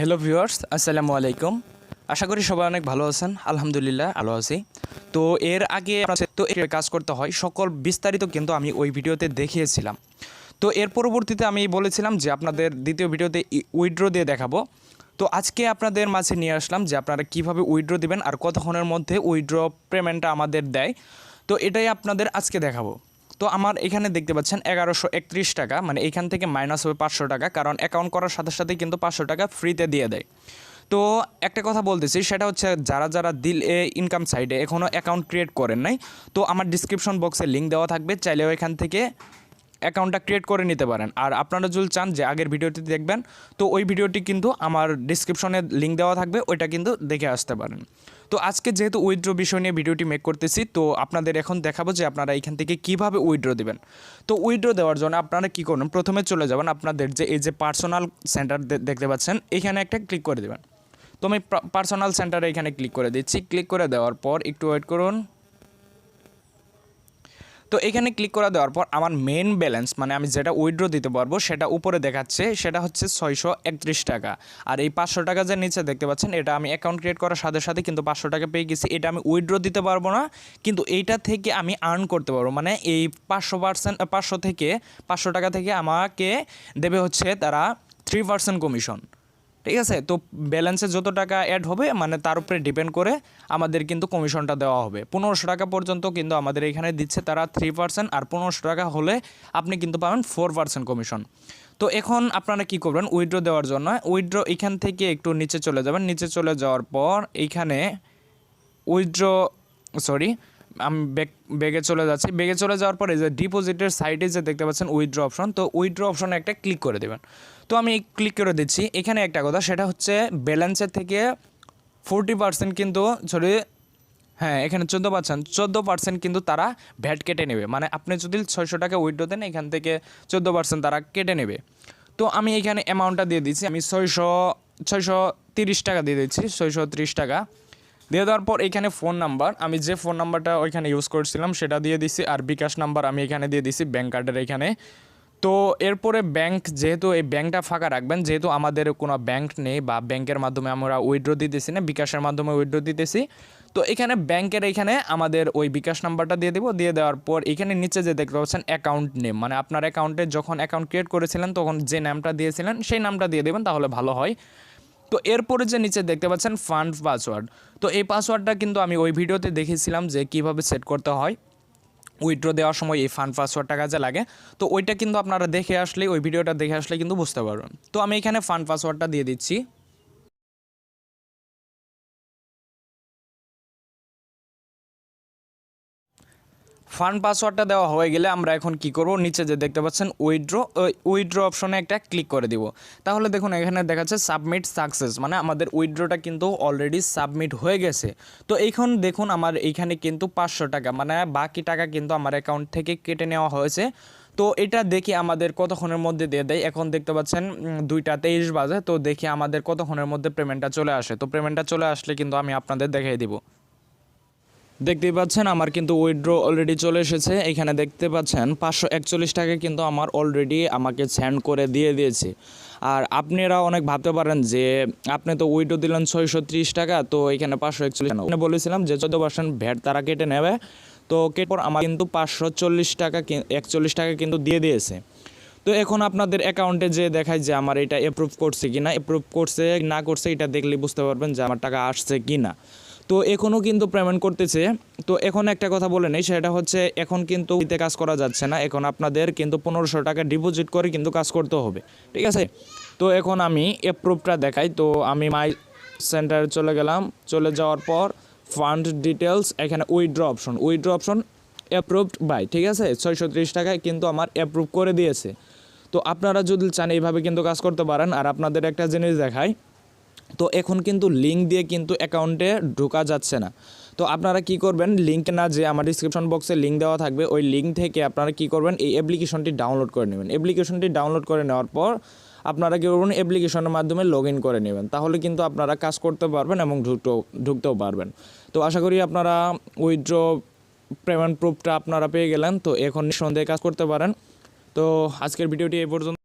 Hello viewers, আসসালামু আলাইকুম। আশা করি সবাই অনেক ভালো আছেন। আলহামদুলিল্লাহ ভালো আছি। তো এর আগে এর কাজ করতে হয় সকল বিস্তারিত কিন্তু আমি ওই ভিডিওতে দেখিয়েছিলাম। তো এর পরবর্তীতে আমি বলেছিলাম যে আপনাদের দ্বিতীয় ভিডিওতে উইথড্র দিয়ে দেখাবো। তো আজকে আপনাদের মাঝে নিয়ে আসলাম যে আপনারা কিভাবে উইথড্র দিবেন আর কতক্ষণের মধ্যে উইথড্র পেমেন্টটা আমাদের দেয়। তো এটাই আপনাদের আজকে দেখাবো। তো আমার এখানে দেখতে পাচ্ছেন 1131 টাকা, মানে এখান থেকে মাইনাস হবে 500 টাকা, কারণ অ্যাকাউন্ট করার সাথে সাথেই কিন্তু 500 টাকা ফ্রিতে দিয়ে দেয়। তো একটা কথা বলতেছি, সেটা হচ্ছে যারা যারা ইনকাম সাইটে এখনও অ্যাকাউন্ট ক্রিয়েট করেন নাই, তো আমার ডিসক্রিপশন বক্সে লিঙ্ক দেওয়া থাকবে, চাইলেও এখান থেকে অ্যাকাউন্টটা ক্রিয়েট করে নিতে পারেন। আর আপনারা যদি চান যে আগের ভিডিওটি দেখবেন, তো ওই ভিডিওটি কিন্তু আমার ডিসক্রিপশনে লিঙ্ক দেওয়া থাকবে, ওইটা কিন্তু দেখে আসতে পারেন। তো আজকে যেহেতু উইথড্র বিষয় নিয়ে ভিডিওটি মেক করতেছি, তো আপনাদের এখন দেখাবো যে আপনারা এখান থেকে কিভাবে উইথড্র দিবেন। তো উইথড্র দেওয়ার জন্য আপনারা কী করবেন, প্রথমে চলে যাবেন আপনাদের যে এই যে পার্সোনাল সেন্টার দেখতে পাচ্ছেন, এখানে একটা ক্লিক করে দেবেন। তো আমি পার্সোনাল সেন্টারে এখানে ক্লিক করে দিচ্ছি। ক্লিক করে দেওয়ার পর একটু ওয়েট করুন। তো এখানে ক্লিক করে দেওয়ার পর আমার মেন ব্যালেন্স, মানে আমি যেটা উইথড্র দিতে পারবো সেটা উপরে দেখাচ্ছে, সেটা হচ্ছে 631 টাকা। আর এই 500 টাকা যে নিচে দেখতে পাচ্ছেন, এটা আমি অ্যাকাউন্ট ক্রিয়েট করার সাথে সাথে কিন্তু 500 টাকা পেয়ে গেছি। এটা আমি উইথড্র দিতে পারবো না, কিন্তু এইটা থেকে আমি আর্ন করতে পারবো। মানে এই 500 টাকা থেকে আমাকে দেবে হচ্ছে তারা 3% কমিশন। ঠিক আছে, তো ব্যালেন্সে যত টাকা অ্যাড হবে মানে তার উপরে ডিপেন্ড করে আমাদের কিন্তু কমিশনটা দেওয়া হবে। 1500 টাকা পর্যন্ত কিন্তু আমাদের এখানে দিচ্ছে তারা 3%, আর 1500 টাকা হলে আপনি কিন্তু পাবেন 4% কমিশন। তো এখন আপনারা কি করবেন, উইথড্র দেওয়ার জন্য উইথড্র এখান থেকে একটু নিচে চলে যাবেন। নিচে চলে যাওয়ার পর এইখানে উইথড্র আমি ব্যাগে চলে যাচ্ছি। ব্যাগে চলে যাওয়ার পরে যে ডিপোজিটের সাইডে যে দেখতে পাচ্ছেন উইথড্র অপশন, তো উইথড্র অপশনে একটা ক্লিক করে দেবেন। তো আমি ক্লিক করে দিচ্ছি। এখানে একটা কথা, সেটা হচ্ছে ব্যালেন্সের থেকে 40% কিন্তু এখানে 14% কিন্তু তারা ভ্যাট কেটে নেবে। মানে আপনি যদি 600 টাকা উইথড্র দেন, এখান থেকে 14% তারা কেটে নেবে। তো আমি এখানে অ্যামাউন্টটা দিয়ে দিচ্ছি, আমি 630 টাকা দিয়ে দিচ্ছি, 630 টাকা দিয়ে দেওয়ার পর এখানে ফোন নাম্বার, আমি যে ফোন নাম্বারটা ওইখানে ইউজ করছিলাম সেটা দিয়ে দিছি, আর বিকাশ নাম্বার আমি এখানে দিয়ে দিছি ব্যাঙ্ক কার্ডের এখানে। তো এরপরে ব্যাঙ্ক, যেহেতু এই ব্যাঙ্কটা ফাঁকা রাখবেন, যেহেতু আমাদের কোনো ব্যাঙ্ক নেই বা ব্যাঙ্কের মাধ্যমে আমরা উইথড্র দিতেছি না, বিকাশের মাধ্যমে উইথড্র দিতেছি। তো এখানে ব্যাঙ্কের এখানে আমাদের ওই বিকাশ নাম্বারটা দিয়ে দেবো। দিয়ে দেওয়ার পর এখানে নিচে যে দেখতে পাচ্ছেন অ্যাকাউন্ট নেম, মানে আপনার অ্যাকাউন্টে যখন অ্যাকাউন্ট ক্রিয়েট করেছিলেন তখন যে নামটা দিয়েছিলেন সেই নামটা দিয়ে দেবেন, তাহলে ভালো হয়। তো এরপরে যে নিচে দেখতে পাচ্ছেন ফান্ড পাসওয়ার্ড, তো এই পাসওয়ার্ডটা কিন্তু আমি ওই ভিডিওতে দেখেছিলাম যে কিভাবে সেট করতে হয় উইথড্র দেওয়ার সময় এই ফান্ড পাসওয়ার্ডটা কাজে লাগে। তো ওইটা কিন্তু আপনারা দেখে আসলে, ওই ভিডিওটা দেখে আসলে কিন্তু বুঝতে পারবেন। তো আমি এখানে ফান্ড পাসওয়ার্ডটা দিয়ে দিচ্ছি। ফান্ড পাসওয়ার্ডটা দেওয়া হয়ে গেলে আমরা এখন কি করব, নিচে যে দেখতে পাচ্ছেন উইথড্র অপশনে একটা ক্লিক করে দিব। তাহলে দেখুন এখানে দেখাচ্ছে সাবমিট সাকসেস, মানে আমাদের উইথড্রটা কিন্তু অলরেডি সাবমিট হয়ে গেছে। তো এখন দেখুন আমার এইখানে কিন্তু 500 টাকা, মানে বাকি টাকা কিন্তু আমার অ্যাকাউন্ট থেকে কেটে নেওয়া হয়েছে। তো এটা দেখি আমাদের কতক্ষণের মধ্যে দিয়ে দেয়। এখন দেখতে পাচ্ছেন 2:23 বাজে। তো দেখি আমাদের কতক্ষণের মধ্যে পেমেন্টটা চলে আসে। তো পেমেন্টটা চলে আসলে কিন্তু আমি আপনাদের দেখিয়ে দিব। দেখতেই পাচ্ছেন আমার কিন্তু উইথড্র অলরেডি চলে এসেছে। এখানে দেখতে পাচ্ছেন 541 টাকা কিন্তু আমার অলরেডি আমাকে সেন্ড করে দিয়ে দিয়েছে। আর আপনারা অনেক ভাবতে পারেন যে আপনি তো উইথড্র দিলেন 630 টাকা, তো এখানে 541 বলেছিলাম যে 14% ভ্যাট তারা কেটে নেবে। তো কেটে পর আমার কিন্তু 541 টাকা কিন্তু দিয়ে দিয়েছে। তো এখন আপনাদের অ্যাকাউন্টে যে দেখায় যে আমার এটা অ্যাপ্রুভ করছে কিনা, অ্যাপ্রুভ করছে না করছে এটা দেখলেই বুঝতে পারবেন যে আমার টাকা আসছে কিনা। তো এখনও কিন্তু পেমেন্ট করতেছে। তো এখন একটা কথা বলে নেই, সেটা হচ্ছে এখন কিন্তু কাজ করা যাচ্ছে না, এখন আপনাদের কিন্তু 1500 টাকা ডিপোজিট করে কিন্তু কাজ করতে হবে। ঠিক আছে, তো এখন আমি অ্যাপ্রুভটা দেখাই। তো আমি মাই সেন্টারে চলে গেলাম। চলে যাওয়ার পর ফান্ড ডিটেলস, এখানে উইথড্র অপশন অ্যাপ্রুভড বাই, ঠিক আছে, 630 টাকায় কিন্তু আমার অ্যাপ্রুভ করে দিয়েছে। তো আপনারা যদি চান এইভাবে কিন্তু কাজ করতে পারেন। আর আপনাদের একটা জিনিস দেখাই, তো এখন কিন্তু লিঙ্ক দিয়ে কিন্তু অ্যাকাউন্টে ঢোকা যাচ্ছে না। তো আপনারা কি করবেন, লিঙ্ক না যে আমার ডিসক্রিপশন বক্সে লিঙ্ক দেওয়া থাকবে, ওই লিঙ্ক থেকে আপনারা কি করবেন, এই অ্যাপ্লিকেশনটি ডাউনলোড করে নেবেন। অ্যাপ্লিকেশনটি ডাউনলোড করে নেওয়ার পর আপনারা কী করবেন, অ্যাপ্লিকেশনের মাধ্যমে লগ ইন করে নেবেন। তাহলে কিন্তু আপনারা কাজ করতে পারবেন এবং ঢুকতেও পারবেন। তো আশা করি আপনারা উইথড্র পেমেন্ট প্রুফটা আপনারা পেয়ে গেলেন। তো এখন নিঃসন্দেহে কাজ করতে পারেন। তো আজকের ভিডিওটি এই পর্যন্ত।